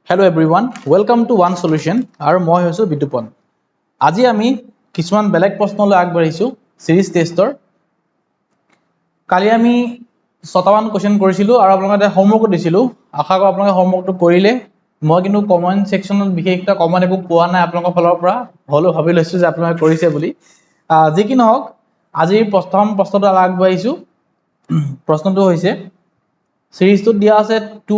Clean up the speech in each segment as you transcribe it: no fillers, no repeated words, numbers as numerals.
Hello everyone, welcome to One Solution. আৰু মই হৈছো বিতুপন। আজি আমি কিছুমান বেলেগ প্ৰশ্নলৈ আগবাঢ়িছো সিৰিজ টেষ্টৰ। কালি আমি 6টা মান কোৱেশ্চন কৰিছিলো আৰু আপোনালোকে হোমৱৰ্ক দিছিলো। আশা কৰো আপোনালোকে হোমৱৰ্কটো কৰিলে। মই কিন্তু কমেন্ট সেকশনত বিশেষটা কমেন্ট একো পোৱা নাই আপোনালোকৰ ফালৰ পৰা। হলো ভাবি লৈছো যে আপোনালোকে কৰিছে বুলি। যি কি নহওক আজিৰ প্ৰথম প্ৰশ্নটো আগবাঢ়িছো। প্ৰশ্নটো হৈছে series to dia ase 2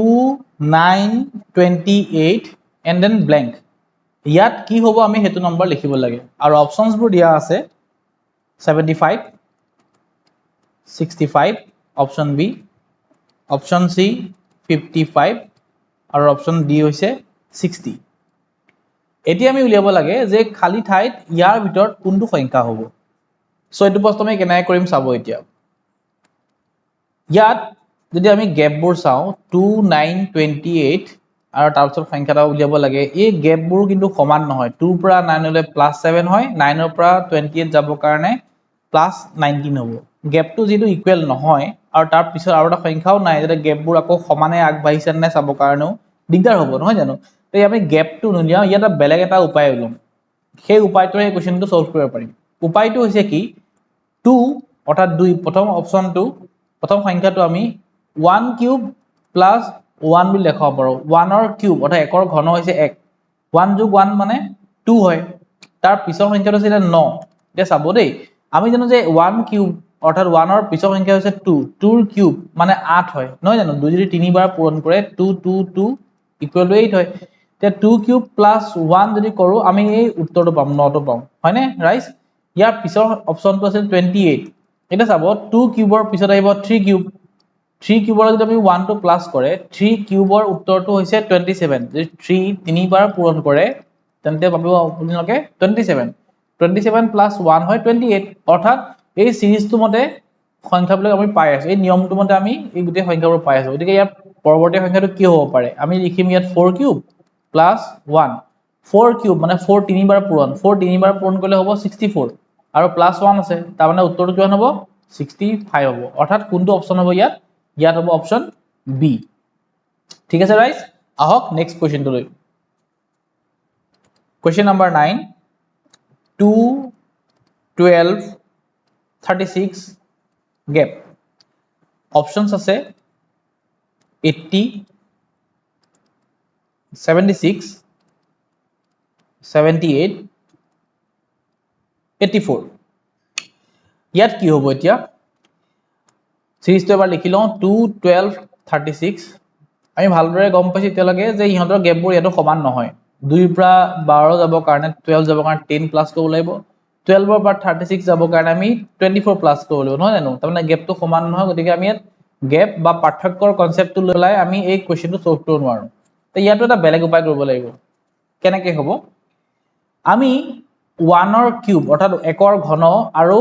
9 28 and then blank yat ki hobo ami hetu number likhibo lage aru options bur dia ase 75 65 option B option C 55 aru option D hoise 60 eti ami uliabo lage je khali thait yar bitor kuntu সংখ্যা hobo so etu prosto ami kenai korim sabo etia yat যদি আমি গ্যাপবোৰ চাও 2 9 28 আৰু তাৰ পিছত সংখ্যাটা উলিয়াব লাগে এই গ্যাপবোৰ কিন্তু সমান নহয় 2 পৰা 9 হলে +7 হয় 9 ৰ পৰা 28 যাব কাৰণে +19 হ'ব গ্যাপটো যেটো ইকুৱেল নহয় আৰু তাৰ পিছত আৰু এটা সংখ্যাও নাই যেটা গ্যাপবোৰ আকৌ সমানে আগবাঢ়িছে নে চাব কাৰণেও দিগদাৰ হ'ব নহয় জানো তেই আমি গ্যাপটো নুলিয়াও ইয়াটা বেলেগ এটা উপায় উলম সেই উপায়টোৰে এই কোৱেশ্চনটো সলভ কৰিব পাৰিম উপায়টো হৈছে কি 2 অৰ্থাৎ 2 প্ৰথম অপচনটো প্ৰথম সংখ্যাটো আমি 1 cube plus 1 বুলি লেখা পাৰো 1 ৰ কিউব অৰ্থাৎ 1 ৰ ঘন হৈছে 1 1 যোগ 1 মানে 2 হয় তাৰ পিছৰ সংখ্যাটো হৈছে 9 এটা চাব দেই আমি জানো যে 1 কিউব অৰ্থাৎ 1 ৰ পিছৰ সংখ্যা হৈছে 2 2 ৰ কিউব মানে 8 হয় নহয় জানো 2 যদি 3 বাৰ পূৰণ কৰে 2 2 2 = 8 হয় তে 2 কিউব plus 1 যদি কৰো আমি এই উত্তৰটো পাম 9 টো পাম হয়নে ৰাইট ইয়াৰ পিছৰ অপচনটো আছে 28 এটা চাব 2 কিউবৰ পিছত আহিব 3 কিউব 3 কিউবৰ যদি আমি 1 টো প্লাস কৰে 3 কিউবৰ উত্তৰটো হৈছে 27 যদি 3 তিনি বাৰ পূৰণ কৰে তেন্তে পাব আপোনালোকে 27 27 plus 1 হয় 28 অৰ্থাৎ এই সিৰিজটো মতে সংখ্যাবিলাক আমি পাই আছো এই নিয়মটো মতে আমি এই গুটে সংখ্যাবোৰ পাই আছো গতিকে ইয়াত পৰৱৰ্তী সংখ্যাটো কি হ'ব পাৰে আমি লিখিম ইয়াত 4 কিউব plus 1 4 কিউব মানে 4 তিনি বাৰ পূৰণ 4 তিনি বাৰ পূৰণ কৰিলে হ'ব 64 আৰু প্লাস 1 আছে তাৰ মানে উত্তৰটো কিমান হ'ব 65 হ'ব অৰ্থাৎ কোনটো অপচন হ'ব ইয়াত ইয়াত হ'ব অপচন বি ঠিক আছে গাইস আহক নেক্সট কোৱেশ্চনটো লৈ কোৱেশ্চন নম্বৰ 9 2 12 36 gap options আছে 80 76 78 84 ইয়াত কি হ'ব এতিয়া সিৰিজটো এবাৰ লিখি লওঁ 2 12 36 আমি ভালদৰে গম পাইছো এতিয়া লাগে যে ইহঁতৰ গ্যাপবোৰ ইয়াতো সমান নহয় 2 ৰ পৰা 12 যাব কাৰণে 12 যাব কাৰণে 10 প্লাস কৰিব লাগিব 12 ৰ পৰা 36 যাব কাৰণে আমি 24 প্লাস কৰিব লাগিব নহয় জানো তাৰমানে গ্যাপটো সমান নহয় গতিকে আমি ইয়াত গ্যাপ বা পাৰ্থক্যৰ কনসেপ্টটো লৈ আমি এই কোৱেশ্চনটো সলভ কৰিব নোৱাৰো তে ইয়াতো এটা বেলেগ উপায় কৰিব লাগিব কেনেকৈ হ'ব আমি 1 ৰ কিউব অৰ্থাৎ 1 ৰ ঘন আৰু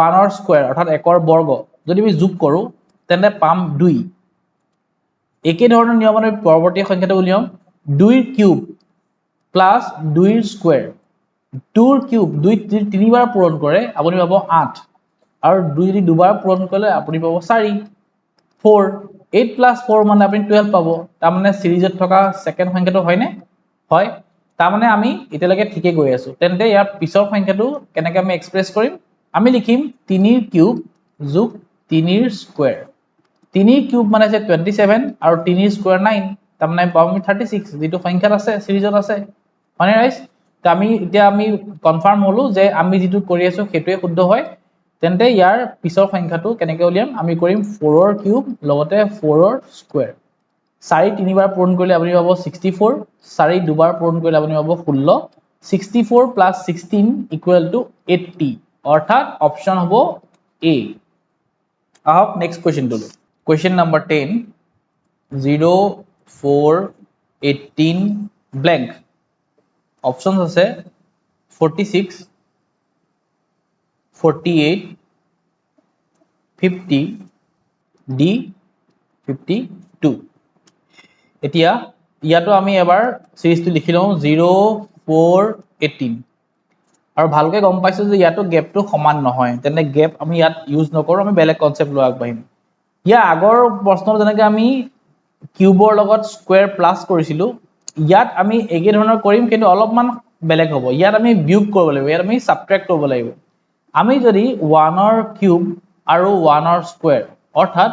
1 ৰ স্কয়াৰ অৰ্থাৎ 1 ৰ বৰ্গ যদি আমি যোগ কৰো তেন্তে পাম 2 একে ধৰণৰ নিয়ম আমি পৰৱৰ্তী সংখ্যাটো উলিয়াম 2 ৰ কিউব প্লাস 2 ৰ স্কয়াৰ 2 ৰ কিউব 2 তিনি বাৰ পূৰণ কৰে আপুনি পাব 8 আৰু 2 যদি দুবাৰ পূৰণ কৰিলে আপুনি পাব 4 4 8 plus 4 মানে আপুনি 12 পাব তাৰ মানে সিৰিজত থকা সেকেন্ড সংখ্যাটো হয়নে হয় তাৰ মানে আমি এতিয়ালৈকে ঠিকে গৈ আছো তেন্তে ইয়াৰ পিছৰ সংখ্যাটো কেনেকৈ আমি এক্সপ্ৰেছ কৰিম আমি লিখিম 3 ৰ কিউব যোগ 3 ৰ স্কয়াৰ 3 ৰ কিউব মানে আছে 27 আৰু 3 ৰ স্কয়াৰ 9 তাৰ মানে পাম আমি 36 যেটো সংখ্যাত আছে সিৰিজত আছে মানে গাইস তা আমি এতিয়া আমি কনফাৰ্ম হলো যে আমি যেটো কৰি আছো হেতুৱে শুদ্ধ হয় তেন্তে ইয়াৰ পিছৰ সংখ্যাটো কেনেকৈ উলিয়াম আমি কৰিম 4 ৰ কিউব লগতে 4 ৰ স্কয়াৰ 4 তিনিবাৰ পূৰণ কৰিলে আপুনি পাব 64 4 দুবাৰ পূৰণ কৰিলে আপুনি পাব 16 64 plus 16 equal to 80 অৰ্থাৎ অপচন হ'ব A আহক next কোৱেশ্চনটো question number 10 0 4 18 blank options আছে 46 48 50 D 52 এতিয়া ইয়াতো আমি এবাৰ সিৰিজটো লিখি লওঁ 0 4 18 আৰু ভালকে গম পাইছো যে ইয়াতো গ্যাপটো সমান নহয় তেনে গ্যাপ আমি ইয়াত ইউজ নকৰো আমি বেলেগ কনসেপ্ট লৈ আগবাঢ়িম ইয়া আগৰ প্ৰশ্নৰ যেনেকৈ আমি কিউবৰ লগত স্কয়াৰ প্লাস কৰিছিলো ইয়াত আমি একে ধৰণৰ কৰিম কিন্তু অলপমান বেলেগ হ'ব ইয়াত আমি বিয়োগ কৰিব লাগিব ইয়াত আমি সাবট্ৰেক্ট কৰিব লাগিব আমি যদি 1 ৰ কিউব আৰু 1 ৰ স্কয়াৰ অৰ্থাৎ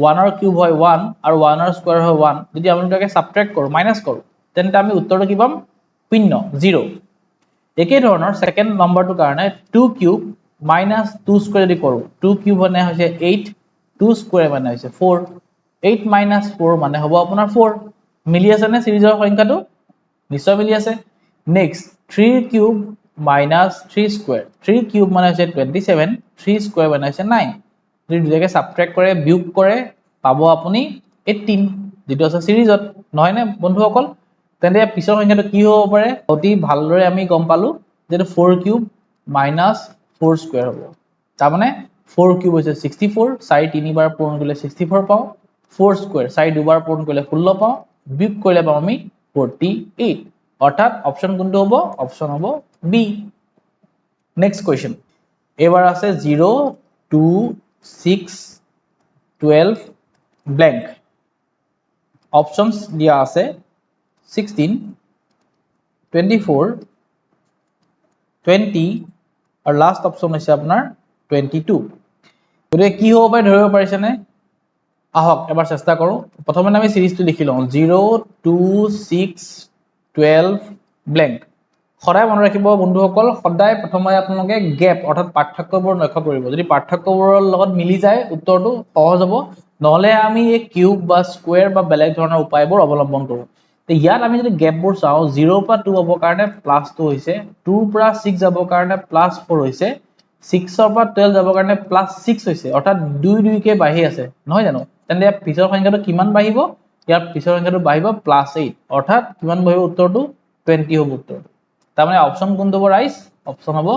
1 ৰ কিউব হয় 1 আৰু 1 ৰ স্কয়াৰ হয় 1 যদি আমি দুটাকে সাবট্ৰেক্ট কৰো মাইনাস কৰো তেন্তে আমি উত্তৰটো কি পাম 0 0 একে ধৰণৰ সেকেন্ড নম্বৰটোৰ কাৰণে 2 কিউব minus 2 স্কয়াৰ যদি কৰো 2 কিউব মানে হৈছে 8 2 স্কয়াৰ মানে হৈছে 4 8 minus 4 মানে হ'ব আপোনাৰ 4 মিলি আছে নে সিৰিজৰ সংখ্যাটো নিশ্চয় মিলি আছে next 3 cube minus 3 square 3 cube মানে হৈছে 27 3 স্কয়াৰ মানে হৈছে 9 যদি দুটাকে সাবট্ৰেক্ট কৰে বিয়োগ কৰে পাবো আপুনি 18 যেটো আছে সিৰিজত নহয় নে বন্ধুসকল তেন্তে পিছৰ সংখ্যাটো কি হ'ব পাৰে অতি ভালদৰে আমি গম পালো যেটো 4 কিউব minus 4 স্কয়াৰ হ'ব তাৰ মানে 4 কিউব হৈছে 64 4 তিনিবাৰ পূৰণ কৰিলে 64 পাও 4 স্কয়াৰ 4 দুবাৰ পূৰণ কৰিলে 16 পাও বিয়োগ কৰিলে পাম আমি 48 অৰ্থাৎ অপচন কোনটো হ'ব অপচন হ'ব বি নেক্সট কোৱেশ্চন এবাৰ আছে 0 2 6 12 blank অপশনস দিয়া আছে 16 24 20 আৰু লাষ্ট অপশন হৈছে আপোনাৰ 22 গতিকে কি হ'ব পাৰে ধৰিব পাৰিছেনে আহক এবাৰ চেষ্টা কৰো প্ৰথমে আমি সিৰিজটো লিখি লওঁ 0 2 6 12 blank সদায় মনত ৰাখিব বন্ধুসকল সদায় প্ৰথমে আপোনালোকে গ্যাপ অৰ্থাৎ পাৰ্থক্যবোৰ লক্ষ্য কৰিব যদি পাৰ্থক্যবোৰৰ লগত মিলি যায় উত্তৰটো সহজ হ'ব নহলে আমি এই কিউব বা স্কয়াৰ বা বেলেগ ধৰণৰ উপায়বোৰ অৱলম্বন কৰো তে ইয়াত আমি যদি গ্যাপবোৰ চাও 0 পৰা 2 হ'ব কাৰণে +2 হৈছে 2 পৰা 6 যাব কাৰণে +4 হৈছে 6 ৰ পৰা 12 যাব কাৰণে +6 হৈছে অৰ্থাৎ 2 2 কে বাঢ়ি আছে নহয় জানো তেন্তে পিছৰ সংখ্যাটো কিমান বাঢ়িব ইয়াৰ পিছৰ সংখ্যাটো বাঢ়িব +8 অৰ্থাৎ কিমান বাঢ়িব উত্তৰটো 20 হ'ব উত্তৰটো তাৰ মানে অপচন কোনটো হ'ব ৰাইট অপচন হ'ব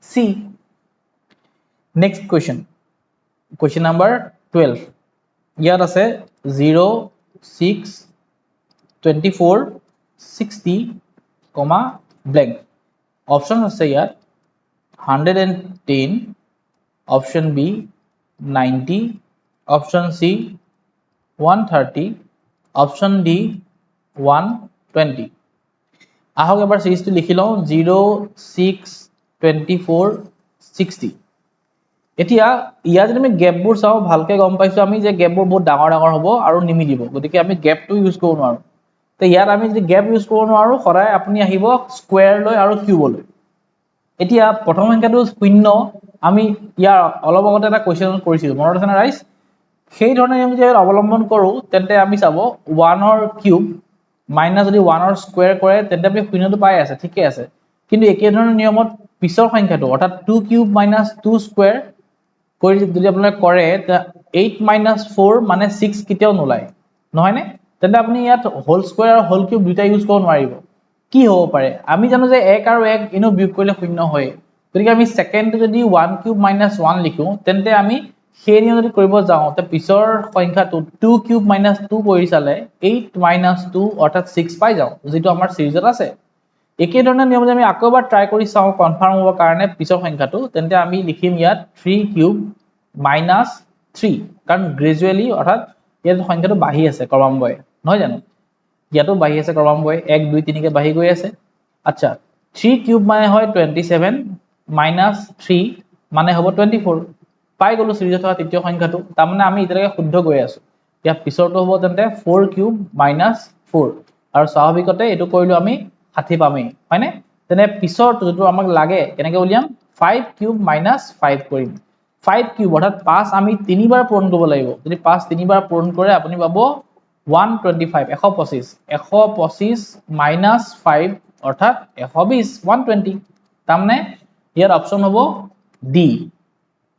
সি নেক্সট কোৱেশ্চন কোৱেশ্চন নাম্বাৰ 12 ইয়াত আছে 0 6 24 60 blank অপশন আছে ইয়াত 110 অপশন বি 90 অপশন সি 130 অপশন ডি 120 আহক এবাৰ সিৰিজটো লিখি লওঁ 0 6 24 60 এতিয়া ইয়া যদি আমি গ্যাপবোৰ চাও ভালকে গম পাইছো আমি যে গ্যাপবোৰ বহুত ডাঙৰ ডাঙৰ হ'ব আৰু নিমিলিব গতিকে আমি গ্যাপটো ইউজ কৰিব নোৱাৰো তে ইয়াত আমি যদি গ্যাপ ইউজ কৰিব নোৱাৰো সদায় আপুনি আহিব স্কয়াৰ লৈ আৰু কিউবলৈ এতিয়া প্ৰথম সংখ্যাটো 0 আমি ইয়াৰ অলপ আগতে এটা কোৱেশ্চন কৰিছিলো মনত আছে না ৰাইজ সেই ধৰণে আমি যদি অৱলম্বন কৰো তেন্তে আমি চাব 1 ৰ কিউব মাইনাস যদি 1 ৰ স্কয়াৰ কৰে তেন্তে আপুনি 0টো পাই আছে ঠিকে আছে কিন্তু একে ধৰণৰ নিয়মত পিছৰ সংখ্যাটো অৰ্থাৎ 2 কিউব মাইনাস 2 স্কয়াৰ কৰি যদি আপোনালোকে কৰে 8 - 4 মানে 6 কেতিয়াও নোলায় নহয় নে তেন্তে আপুনি ইয়াত হোল স্কয়াৰ আৰু হোল কিউব দুটা ইউজ কৰিব নোৱাৰিব কি হ'ব পাৰে আমি জানো যে 1 আৰু 1 ইনো বিয়োগ কৰিলে 0 হয় গতিকে আমি সেকেন্ডটো যদি 1 কিউব মাইনাস 1 লিখো তেন্তে আমি সেই নিয়ম যদি কৰিব যাও তে পিছৰ সংখ্যাটো 2 কিউব মাইনাস 2 কৰি চালে 8 - 2 অৰ্থাৎ 6 পাই যাও যেটো আমাৰ সিৰিজত আছে একে ধৰণৰ নিয়ম যদি আমি আকৌ এবাৰ ট্ৰাই কৰি চাও কনফাৰ্ম হ'ব কাৰণে পিছৰ সংখ্যাটো তেন্তে আমি লিখিম ইয়াত 3 কিউব মাইনাস 3 কাৰণ গ্ৰেজুৱেলি অৰ্থাৎ ইয়াত সংখ্যাটো বাঢ়ি আছে ক্ৰমান্বয়ে নহয় জানো ইয়াতো বাঢ়ি আছে ক্ৰমান্বয়ে 1 2 3 কে বাঢ়ি গৈ আছে আচ্ছা 3 কিউব মানে হয় 27 মাইনাস 3 মানে হ'ব 24 পাই গলো সিৰিজত থকা তৃতীয় সংখ্যাটো তাৰ মানে আমি ইতলৈকে শুদ্ধ গৈ আছো ইয়াৰ পিছৰটো হ'ব তেন্তে 4 কিউব মাইনাস 4 আৰু স্বাভাৱিকতে এটো কৰিলো আমি 60 পামেই হয়নে তেনে পিছৰটো যেটো আমাক লাগে কেনেকৈ উলিয়াম 5 কিউব মাইনাস 5 কৰিম 5 কিউব অৰ্থাৎ 5 আমি 3 বাৰ পূৰণ কৰিব লাগিব যদি 5 3 বাৰ পূৰণ কৰে আপুনি পাব 125 125 125 মাইনাস 5 অৰ্থাৎ 120 120 তাৰমানে ইয়াৰ অপচন হ'ব ডি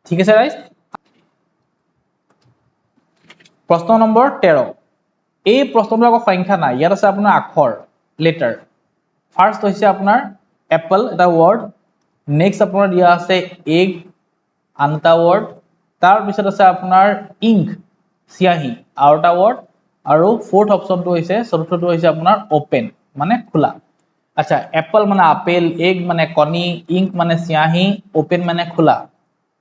ঠিক আছে গাইস প্ৰশ্ন নম্বৰ 13 এই প্ৰশ্নটো আকৌ সংখ্যা নাই ইয়াত আছে আপোনাৰ আখৰ লেটাৰ ফাৰ্স্ট হৈছে আপোনাৰ এপল এটা ওয়াৰ্ড নেক্সট আপোনাৰ দিয়া আছে এগ আনটা ওয়াৰ্ড তাৰ পিছত আছে আপোনাৰ ইংক সিয়াহি আউটা ওয়াৰ্ড আৰু ফোৰ্থ অপশনটো হৈছে চতুৰ্থটো হৈছে আপোনাৰ ওপেন মানে খোলা আচ্ছা এপল মানে আপেল এগ মানে কণী ইংক মানে সিয়াহি ওপেন মানে খোলা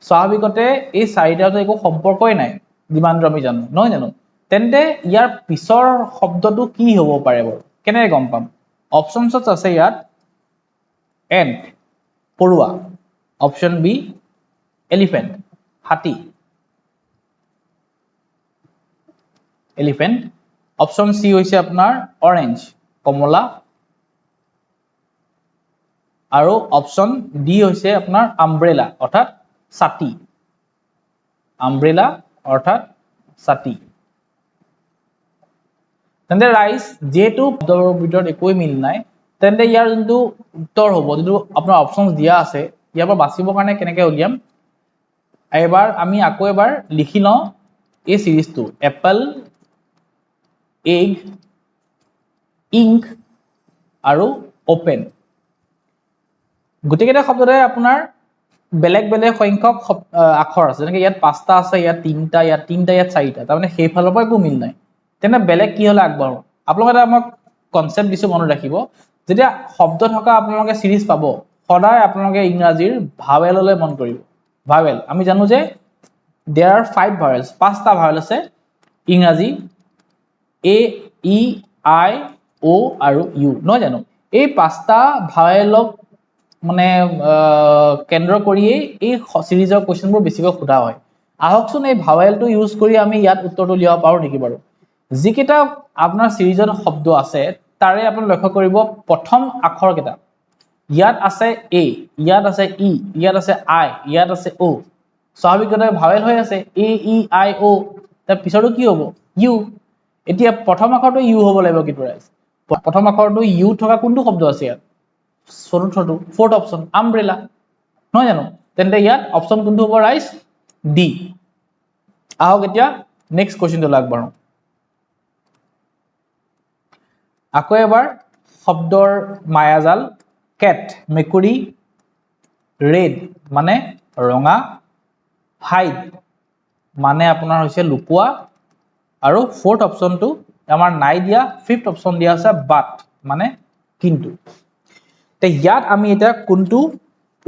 স্বাভাৱিকতে এই চাৰিটাটো একো সম্পৰ্কই নাই যিমান আমি জানো নহয় জানো তেন্তে ইয়াৰ পিছৰ শব্দটো কি হ'ব পাৰে বাৰু কেনে গম পাম অপশনছত আছে ইয়াত এণ্ট পৰুৱা, অপশন বি এলিফেণ্ট হাতী, এলিফেণ্ট, অপশন সি হৈছে আপোনাৰ অৰেঞ্জ কমলা, আৰু অপশন ডি হৈছে আপোনাৰ আমব্ৰেলা অৰ্থাৎ ছাতি, আমব্ৰেলা অৰ্থাৎ ছাতি। তেন্তে ৰাইজ যেহেতু শব্দৰ ভিতৰত একোই মিল নাই, তেন্তে ইয়াৰ যোনটো উত্তৰ হ'ব, যিটো আপোনাৰ অপশন দিয়া আছে, ইয়াৰ পৰা বাচিবৰ কাৰণে কেনেকৈ উলিয়াম, এবাৰ আমি আকৌ এবাৰ লিখি লওঁ এই সিৰিজটো, এপল, এগ, ইংক আৰু ওপেন। গোটেইকেইটা শব্দতে আপোনাৰ বেলেগ বেলেগ সংখ্যক আখৰ আছে, যেনেকৈ ইয়াত 5টা আছে, ইয়াত 3টা, ইয়াত 3টা, ইয়াত 4টা, তাৰমানে সেইফালৰ পৰা একো মিল নাই। তেনে বেলেগ কি হলে আগবাঢ়ো, আপোনালোকে এটা মই কনসেপ্ট দিছো মনত ৰাখিব, যেতিয়া শব্দ থকা আপোনালোকে সিৰিজ পাব, সদায় আপোনালোকে ইংৰাজীৰ ভাৱেললৈ মন কৰিব। ভাৱেল আমি জানো যে there are 5 vowels, 5টা ভাৱেল আছে ইংৰাজী, এ, ই, আই, ও আৰু ইউ, নহয় জানো? এই 5টা ভাৱেলক মানে কেন্দ্ৰ কৰিয়ে এই সিৰিজৰ কোৱেশ্চনবোৰ বেছিকৈ সোধা হয়। আহকচোন এই ভাৱেলটো ইউজ কৰি আমি ইয়াত উত্তৰটো উলিয়াব পাৰো নেকি বাৰু? যিকেইটা আপোনাৰ সিৰিজৰ শব্দ আছে তাৰে আপুনি লক্ষ্য কৰিব প্ৰথম আখৰ কেইটা, ইয়াত আছে এ, ইয়াত আছে ই, ইয়াত আছে আই, ইয়াত আছে ও, স্বাভাৱিকভাৱে ভাৱেল হৈ আছে এ, ই, আই, ও, তাৰ পিছৰটো কি হ'ব? ইউ। এতিয়া প্ৰথম আখৰটো ইউ হ'ব লাগিব, কিন্তু প্ৰথম আখৰটো ইউ থকা কোনটো শব্দ আছে ইয়াত? চতুৰ্থটো, ফৰ্থ অপশন আমব্ৰেলা, নহয় জানো? তেন্তে ইয়াত অপশন কোনটো হ'ব ৰাইজ? ডি। আহক এতিয়া নেক্সট কুৱেশ্যনটো আগবাঢ়ো। আকৌ এবাৰ শব্দৰ মায়াজাল, কেট মেকুৰী, ৰেড মানে ৰঙা, হাইড মানে আপোনাৰ হৈছে লুকোৱা, আৰু ফৰ্থ অপশনটো আমাৰ নাই দিয়া, ফিফথ অপশন দিয়া আছে বাট মানে কিন্তু। তে ইয়াত আমি এতিয়া কোনটো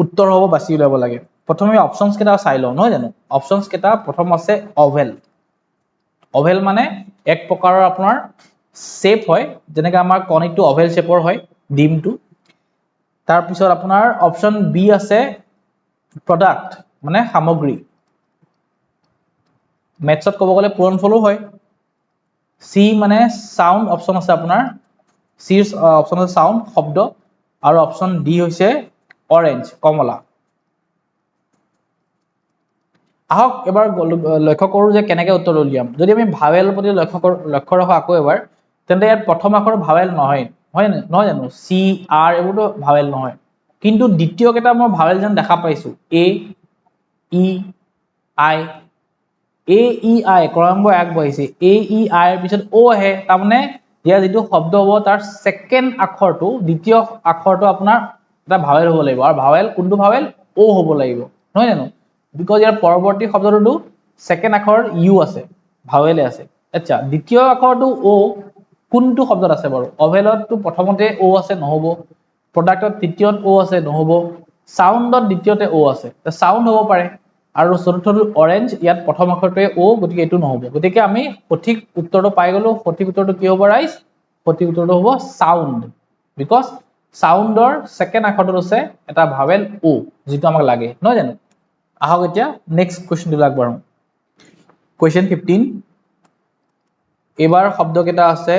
উত্তৰ হ'ব বাছি উলিয়াব লাগে। প্ৰথমে অপশনছ কেইটা চাই লওঁ, নহয় জানো? অপশনছ কেইটা প্ৰথম আছে অভেল, অভেল মানে এক প্ৰকাৰৰ আপোনাৰ শেপ হয়, যেনেকৈ আমাৰ কণিকটো অভেল শেপৰ হয়, ডিমটো। তাৰপিছত আপোনাৰ অপশন বি আছে প্ৰডাক্ট মানে সামগ্ৰী, মেথছত ক'ব গ'লে পূৰণ ফলো হয়। সি মানে সাউন্ড অপশন আছে আপোনাৰ, সিৰ অপশন আছে সাউন্ড শব্দ, আৰু অপশন ডি হৈছে অৰেঞ্জ কমলা। আহক এবাৰ লক্ষ্য কৰো যে কেনেকৈ উত্তৰ উলিয়াম। যদি আমি ভাৱেল প্ৰতি লক্ষ্য ৰাখো আকৌ এবাৰ, তেন্তে ইয়াত প্ৰথম আখৰ ভাৱেল নহয়, নহয় জানো? চি, আৰ এইবোৰতো ভাৱেল নহয়, কিন্তু দ্বিতীয় কেইটা মই ভাৱেল যেন দেখা পাইছো, এ, ই, আই, এ, ই, আই ক্ৰমান্বয়ে আগবাঢ়িছে, এ, ই, আইৰ পিছত ও আহে, তাৰমানে ইয়াৰ যিটো শব্দ হ'ব তাৰ ছেকেণ্ড আখৰটো, দ্বিতীয় আখৰটো আপোনাৰ এটা ভাৱেল হ'ব লাগিব, আৰু ভাৱেল কোনটো ভাৱেল? ও হ'ব লাগিব, নহয় জানো? বিকজ ইয়াৰ পৰৱৰ্তী শব্দটোতো ছেকেণ্ড আখৰ ইউ আছে, ভাৱেলে আছে। আচ্ছা, দ্বিতীয় আখৰটো ও কোনটো শব্দত আছে বাৰু? অভেলতটো প্ৰথমতে ও আছে, নহ'ব। প্ৰডাক্টত তৃতীয়ত ও আছে, নহ'ব। সাউন্ডত দ্বিতীয়তে ও আছে, সাউন্ড হ'ব পাৰে। আৰু চতুৰ্থটো অৰেঞ্জ, ইয়াত প্ৰথম আখৰটোৱে ও, গতিকে এইটো নহ'ব। গতিকে আমি সঠিক উত্তৰটো পাই গলো। সঠিক উত্তৰটো কি হ'ব ৰাইজ? সঠিক উত্তৰটো হ'ব সাউন্ড, বিকজ সাউন্ডৰ ছেকেণ্ড আখৰটোত আছে এটা ভাৱেল ও, যিটো আমাক লাগে, নহয় জানো? আহক এতিয়া নেক্সট কুৱেশ্যনটো আগবাঢ়ো। কুৱেশ্যন 15, এইবাৰ শব্দ কেইটা আছে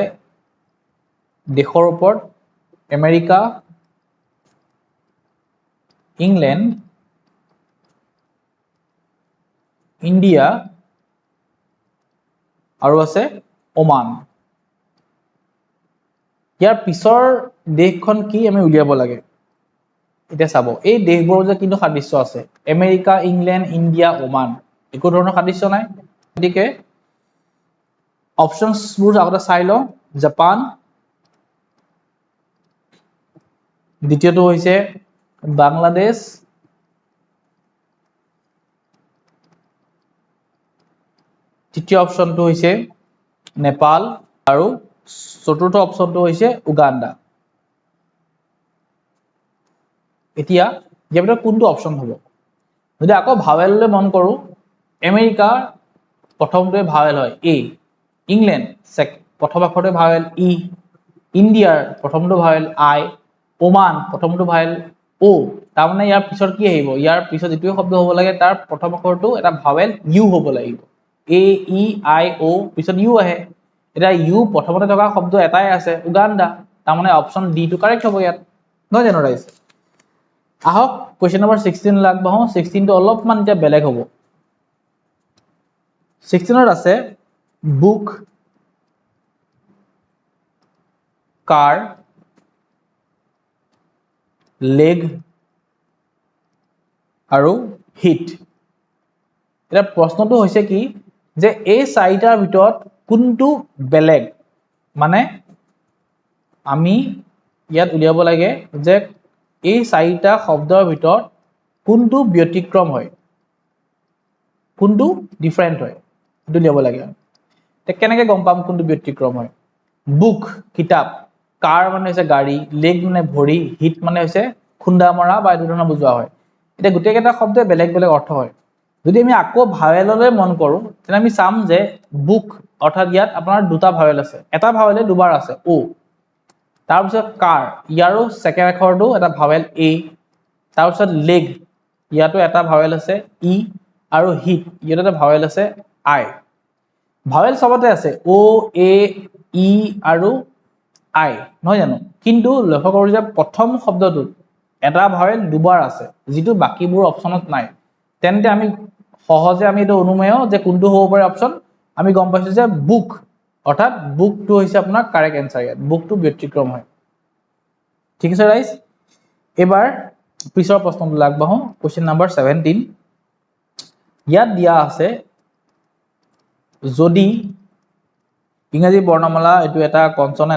দেশৰ ওপৰত, আমেৰিকা, ইংলেণ্ড, ইণ্ডিয়া আৰু আছে ওমান। ইয়াৰ পিছৰ দেশখন কি আমি উলিয়াব লাগে। এতিয়া চাব, এই দেশবোৰৰ যে কিন্তু সাদৃশ্য আছে, আমেৰিকা, ইংলেণ্ড, ইণ্ডিয়া, ওমান, একো ধৰণৰ সাদৃশ্য নাই। গতিকে অপশনছবোৰ আগতে চাই লওঁ, জাপান, দ্বিতীয়টো হৈছে বাংলাদেশ, তৃতীয় অপশনটো হৈছে নেপাল, আৰু চতুৰ্থ অপশনটো হৈছে উগাণ্ডা। এতিয়া ইয়াৰ ভিতৰত কোনটো অপশন হ'ব? যদি আকৌ ভাৱেললৈ মন কৰো, আমেৰিকা প্ৰথমটোৱে ভাৱেল হয় এ, ইংলেণ্ড প্ৰথম আখৰটোৱে ভাৱেল ই, ইণ্ডিয়াৰ প্ৰথমটো ভাৱেল আই, ওমান প্ৰথমটো ভাৱেল ও, তাৰমানে ইয়াৰ পিছত কি আহিব, ইয়াৰ পিছত যিটো শব্দ হ'ব লাগে তাৰ প্ৰথম অক্ষৰটো এটা ভাৱেল ইউ হ'ব লাগিব। এ ই আই ও পিছত ইউ আহে। এটা ইউ প্ৰথমতে থকা শব্দ এটাই আছে, উগাণ্ডা, তাৰমানে অপচন ডি টো কাৰেক্ট হ'ব ইয়াত, নহয় জানো ৰাইজ? আহক কুৱেশ্যন নম্বৰ 16 আগবাঢ়ো। 16 টো অলপমান এতিয়া বেলেগ হ'ব। 16ত আছে বুক, কাৰ, লেগ আৰু হিট। এতিয়া প্ৰশ্নটো হৈছে কি যে এই চাৰিটাৰ ভিতৰত কোনটো বেলেগ, মানে আমি ইয়াত উলিয়াব লাগে যে এই চাৰিটা শব্দৰ ভিতৰত কোনটো ব্যতিক্ৰম হয়, কোনটো ডিফাৰেণ্ট হয়, সেইটো উলিয়াব লাগে। কেনেকে গম পাম কোনটো ব্যতিক্ৰম হয়? বুক কিতাপ, কাৰ মানে হৈছে গাড়ী, লেগ মানে ভৰি, হিট মানে হৈছে খুন্দা মৰা বা এইটো ধৰণৰ বুজোৱা হয়। এতিয়া গোটেইকেইটা শব্দই বেলেগ বেলেগ অৰ্থ হয়। যদি আমি আকৌ ভাৱেললৈ মন কৰো তেনে আমি চাম যে বুক অৰ্থাৎ ইয়াত আপোনাৰ দুটা ভাৱেল আছে, এটা ভাৱেলে দুবাৰ আছে ও। তাৰপিছত কাৰ, ইয়াৰো ছেকেণ্ড আখৰটো এটা ভাৱেল এ। তাৰপিছত লেগ, ইয়াতো এটা ভাৱেল আছে ই, আৰু হিট ইয়াতো এটা ভাৱেল আছে আই। ভাৱেল চবতে আছে অ, এ, ই আৰু আই, নহয় জানো? কিন্তু লক্ষ্য কৰো যে প্ৰথম শব্দটোত এটা ভাৱেল দুবাৰ আছে, যিটো বাকীবোৰ অপচনত নাই। তেন্তে আমি সহজে আমি এইটো অনুমেয় যে কোনটো হ'ব পাৰে অপচন, আমি গম পাইছো যে বুক, অৰ্থাৎ বুকটো হৈছে আপোনাৰ কাৰেক্ট এনসাৰ। ইয়াত বুকটো ব্যতিক্ৰম হয়। ঠিক আছে ৰাইজ, এবাৰ পিছৰ প্ৰশ্নটো আগবাঢ়ো। Question number 17। ইয়াত দিয়া আছে যদি ইংৰাজী বৰ্ণমালা, এইটো এটা কনচন,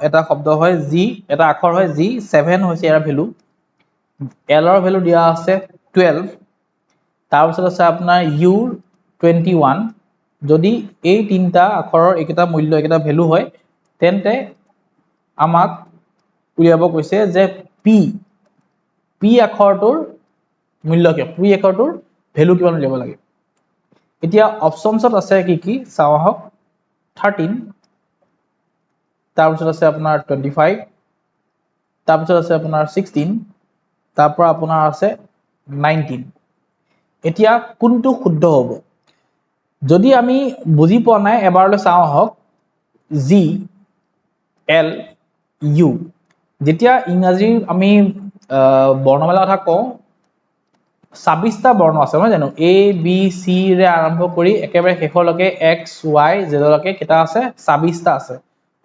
এটা শব্দ হয় যি, এটা আখৰ হয় যি 7 হৈছে ইয়াৰ ভেলু, এলৰ ভেলু দিয়া আছে 12, তাৰপিছত আছে আপোনাৰ ইউ 21। যদি এই তিনিটা আখৰৰ এইকেইটা মূল্য, এইকেইটা ভেলু হয়, তেন্তে আমাক উলিয়াব কৈছে যে পি আখৰটোৰ মূল্য কিয়, পি আখৰটোৰ ভেলু কিমান উলিয়াব লাগে। এতিয়া অপচনছত আছে কি কি চাওঁ আহক। 13, তাৰপিছত আছে আপোনাৰ 25, তাৰপিছত আছে আপোনাৰ 16, তাৰপৰা আপোনাৰ আছে 19। এতিয়া কোনটো শুদ্ধ হ'ব? যদি আমি বুজি পোৱা নাই এবাৰলৈ চাওঁ আহক। জি, এল, ইউ, যেতিয়া ইংৰাজীৰ আমি বৰ্ণমালাৰ কথা কওঁ 26টা বৰ্ণ আছে, নহয় জানো? এ বি চি ৰে আৰম্ভ কৰি একেবাৰে শেষলৈকে এক্স ৱাই জেডলৈকে কেইটা আছে? 26টা আছে।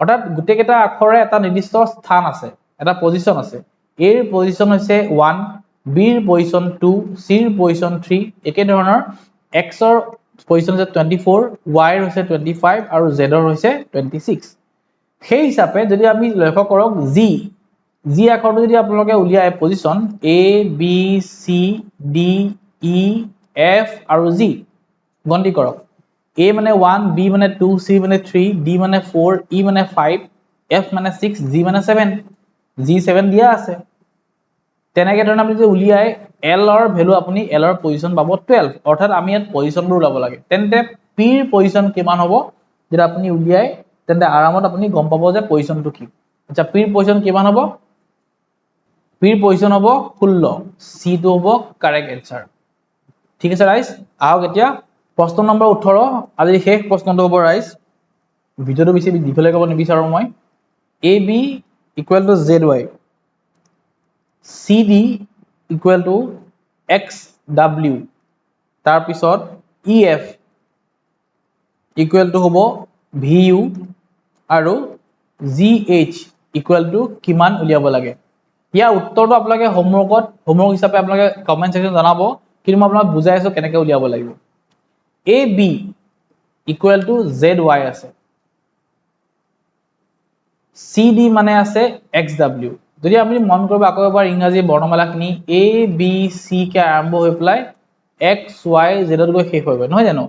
অৰ্থাৎ গোটেইকেইটা আখৰে এটা নিৰ্দিষ্ট স্থান আছে, এটা পজিশ্যন আছে। এৰ পজিশ্যন হৈছে 1, বিৰ পজিশ্যন 2, চিৰ পজিশ্যন 3, একে ধৰণৰ এক্সৰ পজিশ্যন হৈছে 24, ৱাইৰ হৈছে 25 আৰু জেডৰ হৈছে 26। সেই হিচাপে যদি আমি লক্ষ্য কৰক জি আখৰটো যদি আপোনালোকে উলিয়াই position A B C D E F আৰু জি গন্তি কৰক। এ মানে 1, বি মানে 2, চি মানে 3, ডি মানে 4, ই মানে 5, এফ মানে 6, জি মানে 7, জি 7 দিয়া আছে। তেনেকে ধৰণে আপুনি যদি উলিয়াই এলৰ ভেলু আপুনি এলৰ পজিশ্যন পাব 12, অৰ্থাৎ আমি ইয়াত পজিশ্যনবোৰ ওলাব লাগে। তেন্তে পিৰ পজিশ্যন কিমান হ'ব যদি আপুনি উলিয়াই, তেন্তে আৰামত আপুনি গম পাব যে পজিশ্যনটো কি। আচ্ছা, পিৰ পজিশ্যন কিমান হ'ব? পিৰ পজিশ্যন হ'ব 16, চি টো হ'ব কাৰেক্ট এনসাৰ। ঠিক আছে ৰাইজ, আহক এতিয়া প্ৰশ্ন নম্বৰ 18, আজি শেষ প্ৰশ্নটো হ'ব ৰাইজ। ভিডিঅ'টো বেছি দীঘলীয়া কৰিব নিবিচাৰো মই। A B equal to Z Y, C D equal to X W, তাৰপিছত ই এফ ইকুৱেল টু হ'ব ভি ইউ, আৰু জি এইচ ইকুৱেল টু কিমান উলিয়াব লাগে। ইয়াৰ উত্তৰটো আপোনালোকে হোমৱৰ্ক হিচাপে আপোনালোকে কমেণ্ট ছেকশ্যন জনাব, কিন্তু মই আপোনাক বুজাই আছো কেনেকে উলিয়াব লাগিব। A B equal to Z Y আছে, চি ডি মানে আছে এক্স ডাব্লিউ। যদি আপুনি মন কৰিব আকৌ এবাৰ ইংৰাজী বৰ্ণমালাখিনি এ বি চি কে আৰম্ভ হৈ পেলাই এক্স ৱাই জেডত গৈ শেষ হৈ গ'ল, নহয় জানো?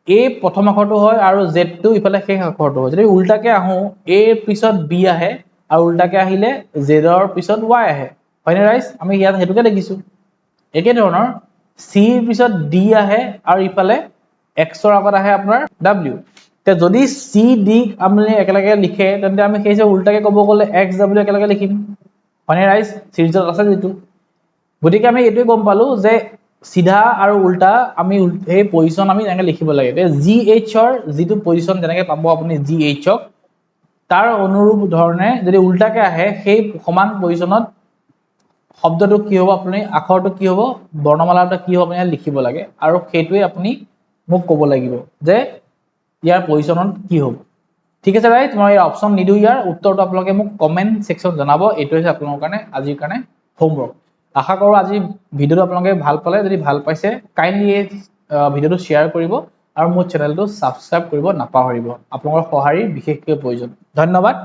এ প্ৰথম আখৰটো হয় আৰু জেডটো ইফালে শেষ আখৰটো হয়। যদি উল্টাকে আহো, এৰ পিছত বি আহে আৰু উল্টাকে আহিলে জেডৰ পিছত ৱাই আহে, হয়নে ৰাইজ? আমি ইয়াত সেইটোকে দেখিছো। একে ধৰণৰ চিৰ পিছত ডি আহে আৰু ইফালে এক্সৰ আগত আহে আপোনাৰ ডাব্লিউ। তে যদি c d আমি একেলগে লিখে তেন্তে আমি সেই উল্টাকে ক'ব গ'লে x w একেলগে লিখিম হয়নে ৰাইজ সিৰিজত আছে যেটো গতিকে আমি এটোই গম পালো যে সিধা আৰু উল্টা আমি এই পজিশন আমি এনেকে লিখিব লাগে তে gh ৰ যেটো পজিশন যেনেকে পাব আপুনি gh ক তাৰ অনুৰূপ ধৰণে যদি উল্টাকে আহে সেই সমান পজিশনত শব্দটো কি হ'ব আপুনি আখৰটো কি হ'ব বৰ্ণমালাটো কি হ'ব আপুনি লিখিব লাগে আৰু সেইটোই আপুনি মোক ক'ব লাগিব যে ইয়াৰ পজিশনত কি হ'ব ঠিক আছে ৰাইট মই অপচন নিদু ইয়াৰ উত্তৰটো আপোনালোকে মোক কমেন্ট সেকশন জনাব এটো হৈছে আপোনালোকৰ কাৰণে আজিৰ কাৰণে হোমৱৰ্ক আশা কৰো আজি ভিডিওটো আপোনালোকে ভাল পালে যদি ভাল পাইছে কাইন্ডলি ভিডিওটো শেয়াৰ কৰিব আৰু মোৰ চেনেলটো সাবস্ক্ৰাইব কৰিব নাপাহৰিব আপোনালোকৰ সহায়ৰ বিশেষকৈ প্ৰয়োজন ধন্যবাদ